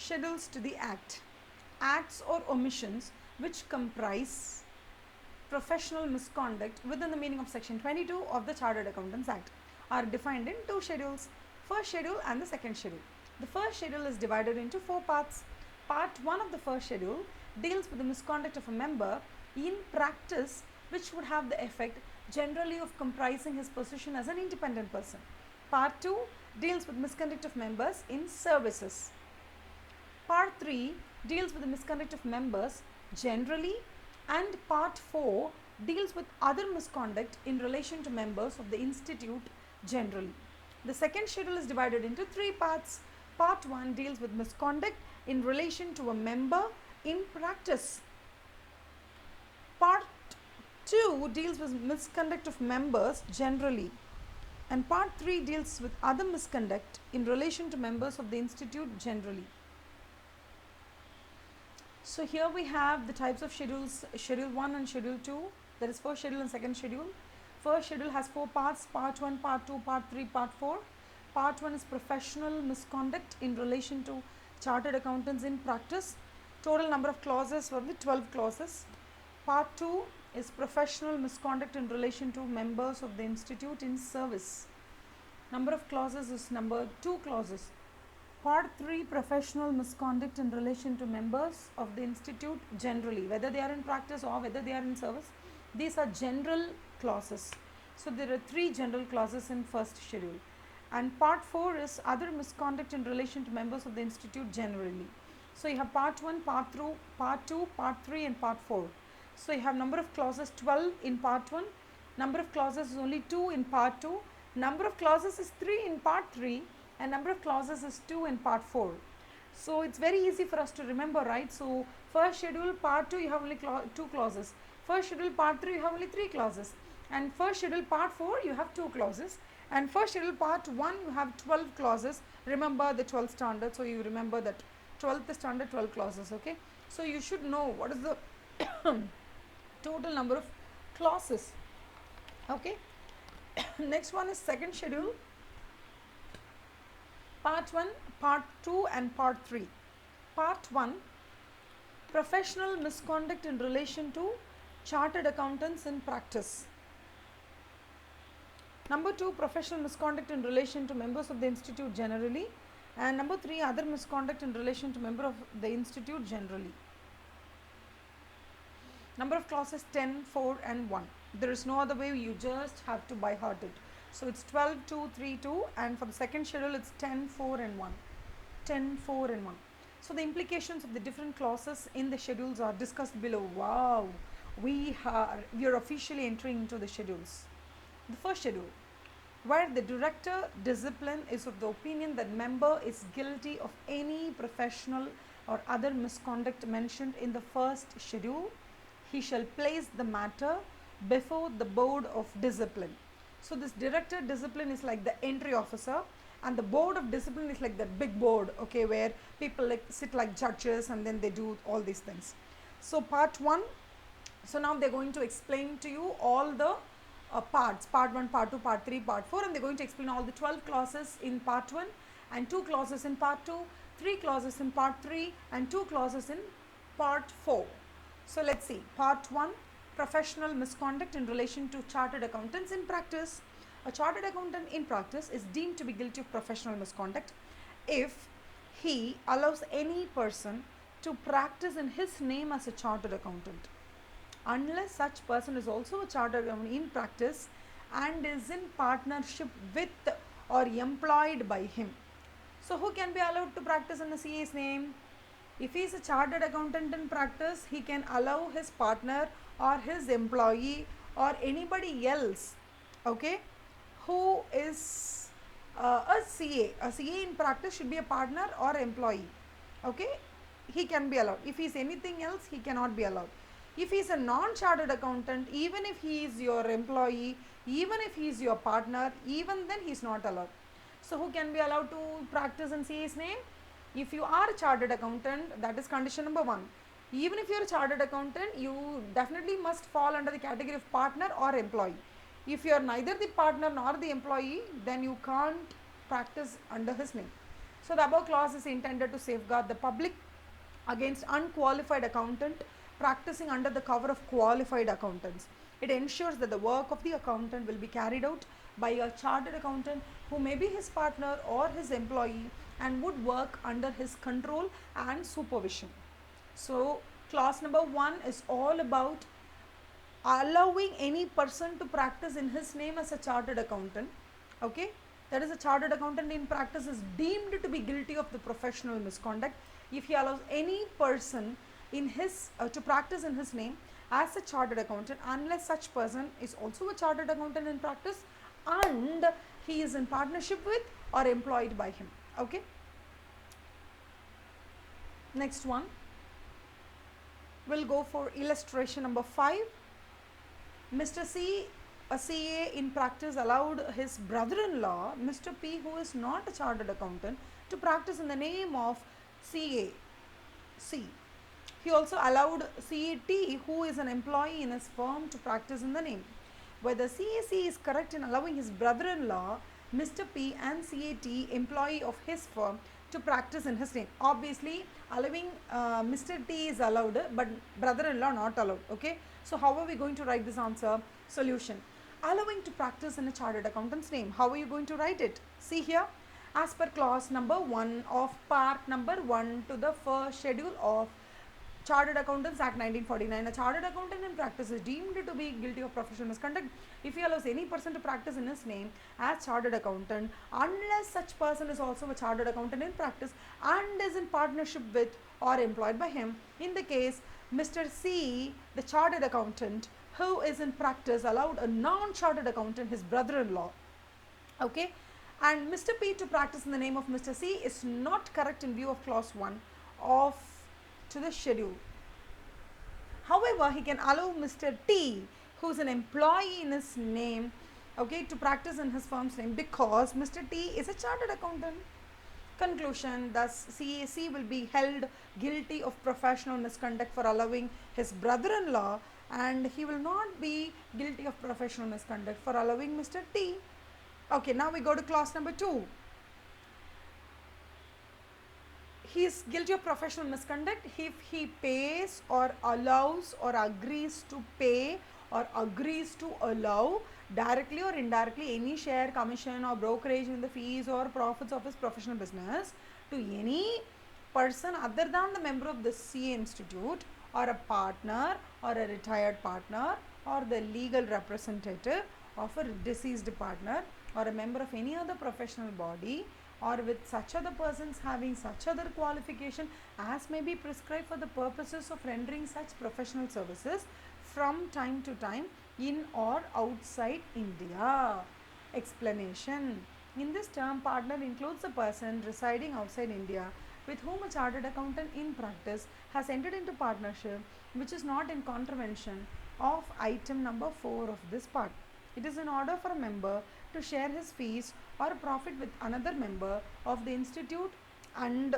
schedules to the Act. Acts or omissions which comprise professional misconduct within the meaning of section 22 of the Chartered Accountants Act are defined in two schedules, first schedule and the second schedule. The first schedule is divided into four parts. Part 1 of the first schedule deals with the misconduct of a member in practice, which would have the effect generally of comprising his position as an independent person. Part 2 deals with misconduct of members in services. Part 3 deals with the misconduct of members generally, and Part 4 deals with other misconduct in relation to members of the institute generally. The second schedule is divided into three parts. Part 1 deals with misconduct in relation to a member in practice. Part 2 deals with misconduct of members generally, and Part 3 deals with other misconduct in relation to members of the institute generally. So here we have the types of schedules, schedule 1 and schedule 2, that is first schedule and second schedule. First schedule has four parts, part 1, part 2, part 3, part 4. Part 1 is professional misconduct in relation to chartered accountants in practice. Total number of clauses were the 12 clauses. Part 2 is professional misconduct in relation to members of the institute in service. Number of clauses is number 2 clauses. Part 3, professional misconduct in relation to members of the institute generally, whether they are in practice or whether they are in service. These are general clauses. So there are 3 general clauses in first schedule. And Part 4 is other misconduct in relation to members of the institute generally. So you have Part 1, Part 2, Part 3 and Part 4. So you have number of clauses 12 in Part 1, number of clauses is only 2 in Part 2, number of clauses is 3 in Part 3, and number of clauses is 2 in Part 4. So it's very easy for us to remember, right? So first schedule Part 2 you have only 2 clauses, first schedule Part 3 you have only 3 clauses, and first schedule Part 4 you have 2 clauses, and first schedule Part 1 you have 12 clauses. Remember the 12 standard, so you remember that 12th standard 12 clauses. Okay, so you should know what is the total number of clauses. Okay, next one is second schedule, Part 1, Part 2 and Part 3. Part 1, professional misconduct in relation to chartered accountants in practice. Number 2, professional misconduct in relation to members of the institute generally, and number 3, other misconduct in relation to member of the institute generally. Number of clauses 10, 4 and 1. There is no other way, you just have to by heart it. So it's 12, 2, 3, 2, and for the second schedule it's 10, 4 and 1. 10, 4 and 1. So the implications of the different clauses in the schedules are discussed below. Wow, we are officially entering into the schedules. The first schedule, where the director discipline is of the opinion that member is guilty of any professional or other misconduct mentioned in the first schedule, he shall place the matter before the board of discipline. So this director discipline is like the entry officer, and the board of discipline is like the big board, okay, where people like sit like judges and then they do all these things. So part 1, so now they're going to explain to you all the parts, part 1, part 2, part 3, part 4, and they're going to explain all the 12 clauses in part 1 and 2 clauses in part 2, 3 clauses in part 3 and 2 clauses in part 4. So let's see. Part 1, professional misconduct in relation to chartered accountants in practice. A chartered accountant in practice is deemed to be guilty of professional misconduct if he allows any person to practice in his name as a chartered accountant, unless such person is also a chartered accountant in practice and is in partnership with or employed by him. So who can be allowed to practice in the CA's name? If he is a chartered accountant in practice, he can allow his partner or his employee or anybody else, okay, who is a CA. A CA in practice should be a partner or employee, okay, he can be allowed. If he is anything else, he cannot be allowed. If he is a non-chartered accountant, even if he is your employee, even if he is your partner, even then he is not allowed. So who can be allowed to practice in CA's name? If you are a chartered accountant, that is condition number 1. Even if you are a chartered accountant, you definitely must fall under the category of partner or employee. If you are neither the partner nor the employee, then you can't practice under his name. So the above clause is intended to safeguard the public against unqualified accountant practicing under the cover of qualified accountants. It ensures that the work of the accountant will be carried out by a chartered accountant who may be his partner or his employee and would work under his control and supervision. So clause number 1 is all about allowing any person to practice in his name as a chartered accountant. Okay, that is, a chartered accountant in practice is deemed to be guilty of the professional misconduct if he allows any person in his to practice in his name as a chartered accountant, unless such person is also a chartered accountant in practice and he is in partnership with or employed by him. Okay, next one, we'll go for illustration number 5. Mr. C, a CA in practice, allowed his brother-in-law, Mr. P, who is not a chartered accountant, to practice in the name of CA C. He also allowed CAT, who is an employee in his firm, to practice in the name. Whether CAC is correct in allowing his brother-in-law, Mr. P, and CAT, employee of his firm, to practice in his name. Obviously, allowing Mr. T is allowed, but brother-in-law not allowed. Okay. So how are we going to write this answer? Solution. Allowing to practice in a chartered accountant's name. How are you going to write it? See here. As per clause number 1 of part number 1 to the first schedule of Chartered Accountants Act 1949, a chartered accountant in practice is deemed to be guilty of professional misconduct if he allows any person to practice in his name as chartered accountant, unless such person is also a chartered accountant in practice and is in partnership with or employed by him. In the case, Mr. C, the chartered accountant who is in practice, allowed a non-chartered accountant, his brother-in-law, okay, and Mr. P to practice in the name of Mr. C is not correct in view of clause 1 of to the schedule. However, he can allow Mr. T, who is an employee in his name, okay, to practice in his firm's name because Mr. T is a chartered accountant. Conclusion, thus CAC will be held guilty of professional misconduct for allowing his brother-in-law, and he will not be guilty of professional misconduct for allowing Mr. T. Okay, now we go to clause number 2. He is guilty of professional misconduct if he pays or allows or agrees to pay or agrees to allow directly or indirectly any share, commission or brokerage in the fees or profits of his professional business to any person other than the member of the CA institute or a partner or a retired partner or the legal representative of a deceased partner or a member of any other professional body or with such other persons having such other qualification as may be prescribed for the purposes of rendering such professional services from time to time in or outside India. Explanation. In this term, partner includes a person residing outside India with whom a chartered accountant in practice has entered into partnership which is not in contravention of item number 4 of this part. It is in order for a member to share his fees or profit with another member of the institute and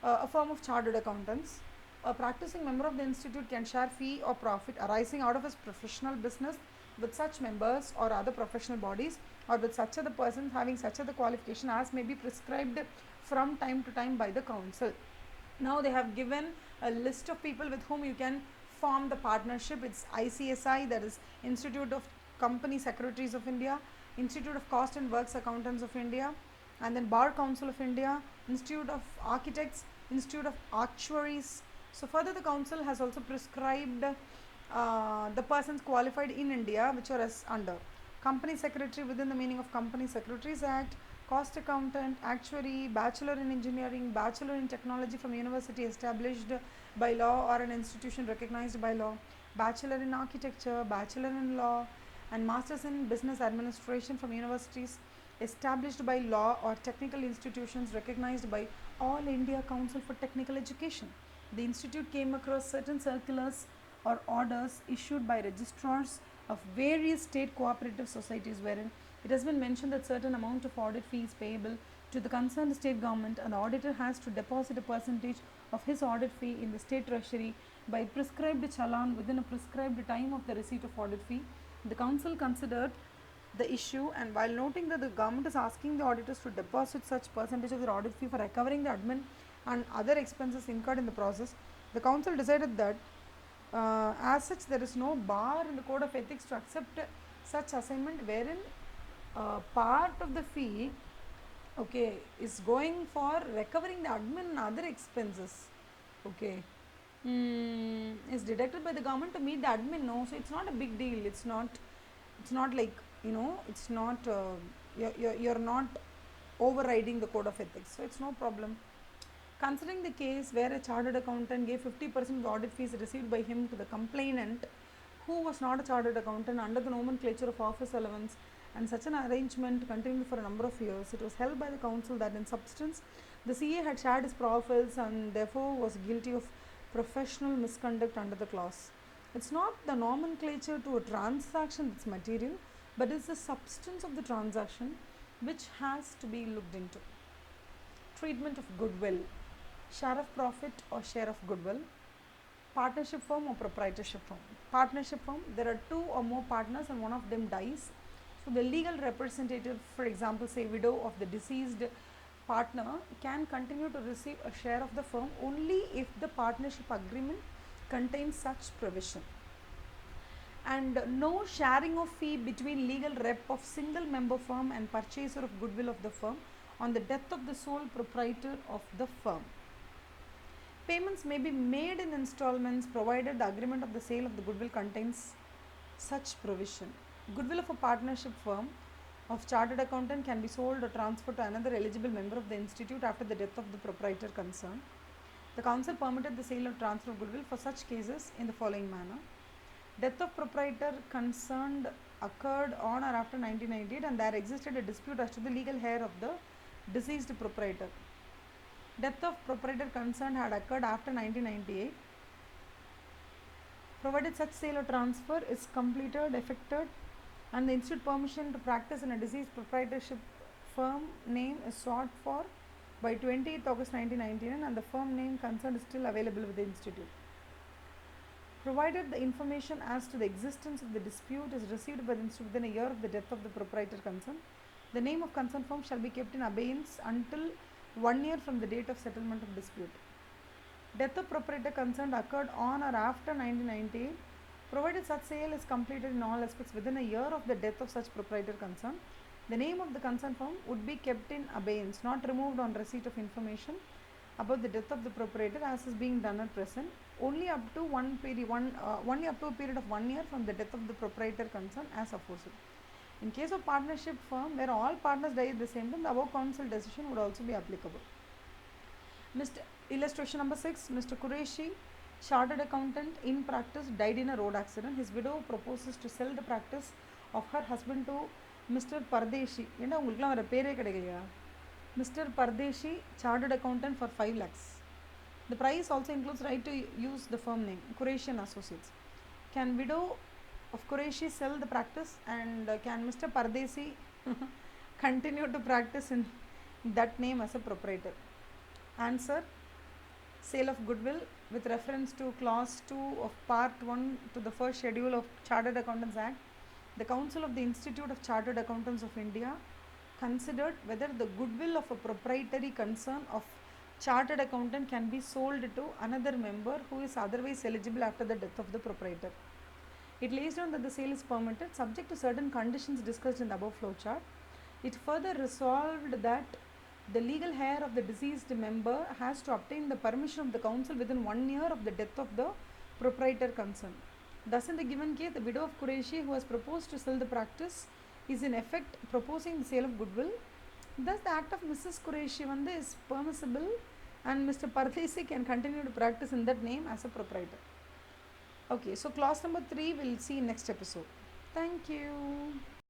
a firm of chartered accountants. A practicing member of the institute can share fee or profit arising out of his professional business with such members or other professional bodies or with such other persons having such other qualification as may be prescribed from time to time by the council. Now they have given a list of people with whom you can form the partnership. It's ICSI, that is Institute of Company Secretaries of India, Institute of Cost and Works Accountants of India, and then Bar Council of India, Institute of Architects, Institute of Actuaries. So further the council has also prescribed the persons qualified in India which are as under Company Secretary within the meaning of Company Secretaries Act, Cost Accountant, Actuary, Bachelor in Engineering, Bachelor in Technology from University established by law or an institution recognized by law, Bachelor in Architecture, Bachelor in Law, and Masters in Business Administration from universities established by law or technical institutions recognized by All India Council for Technical Education. The institute came across certain circulars or orders issued by registrars of various state cooperative societies wherein it has been mentioned that certain amount of audit fee is payable to the concerned state government and the auditor has to deposit a percentage of his audit fee in the state treasury by prescribed challan within a prescribed time of the receipt of audit fee. The council considered the issue, and while noting that the government is asking the auditors to deposit such percentage of their audit fee for recovering the admin and other expenses incurred in the process, the council decided that as such there is no bar in the code of ethics to accept such assignment wherein part of the fee, okay, is going for recovering the admin and other expenses, okay, is deducted by the government to meet the admin. No, so it's not a big deal. It's not like, it's not you're not overriding the code of ethics, so it's no problem. Considering the case where a chartered accountant gave 50% of the audit fees received by him to the complainant, who was not a chartered accountant, under the nomenclature of office allowance, and such an arrangement continued for a number of years, it was held by the council that in substance the CA had shared his profits and therefore was guilty of professional misconduct under the clause. It's not the nomenclature to a transaction that's material, but it's the substance of the transaction which has to be looked into. Treatment of goodwill. Share of profit or share of goodwill. Partnership firm or proprietorship firm. Partnership firm, there are two or more partners and one of them dies. So the legal representative, for example, say widow of the deceased partner, can continue to receive a share of the firm only if the partnership agreement contains such provision. And no sharing of fee between legal rep of single member firm and purchaser of goodwill of the firm on the death of the sole proprietor of the firm. Payments may be made in installments provided the agreement of the sale of the goodwill contains such provision. Goodwill of a partnership firm of chartered accountant can be sold or transferred to another eligible member of the institute after the death of the proprietor concerned. The council permitted the sale or transfer of goodwill for such cases in the following manner. Death of proprietor concerned occurred on or after 1998 and there existed a dispute as to the legal heir of the deceased proprietor. Death of proprietor concerned had occurred after 1998. Provided such sale or transfer is completed, effected, and the institute permission to practice in a deceased proprietorship firm name is sought for by 28th August 1999 and the firm name concerned is still available with the institute. Provided the information as to the existence of the dispute is received by the institute within a year of the death of the proprietor concerned, the name of concerned firm shall be kept in abeyance until 1 year from the date of settlement of dispute. Death of proprietor concerned occurred on or after 1998. Provided such sale is completed in all aspects within a year of the death of such proprietor concerned, the name of the concerned firm would be kept in abeyance, not removed on receipt of information about the death of the proprietor as is being done at present, only up to only up to a period of 1 year from the death of the proprietor concerned as aforesaid. In case of partnership firm where all partners die at the same time, the above council decision would also be applicable. Illustration number 6. Mr. Qureshi, chartered accountant in practice, died in a road accident. His widow proposes to sell the practice of her husband to Mr. Pardeshi. Mr. Pardeshi, chartered accountant for 5 lakhs. The price also includes right to use the firm name, Qureshi and Associates. Can widow of Qureshi sell the practice and can Mr. Pardeshi continue to practice in that name as a proprietor? Answer: sale of goodwill with reference to clause 2 of part 1 to the first schedule of Chartered Accountants Act. The Council of the Institute of Chartered Accountants of India considered whether the goodwill of a proprietary concern of chartered accountant can be sold to another member who is otherwise eligible after the death of the proprietor. It lays down that the sale is permitted subject to certain conditions discussed in the above flowchart. It further resolved that the legal heir of the deceased member has to obtain the permission of the council within 1 year of the death of the proprietor concerned. Thus, in the given case, the widow of Qureshi who has proposed to sell the practice is in effect proposing the sale of goodwill. Thus, the act of Mrs. Qureshi is permissible and Mr. Pardeshi can continue to practice in that name as a proprietor. Okay, so clause number 3 we'll see in next episode. Thank you.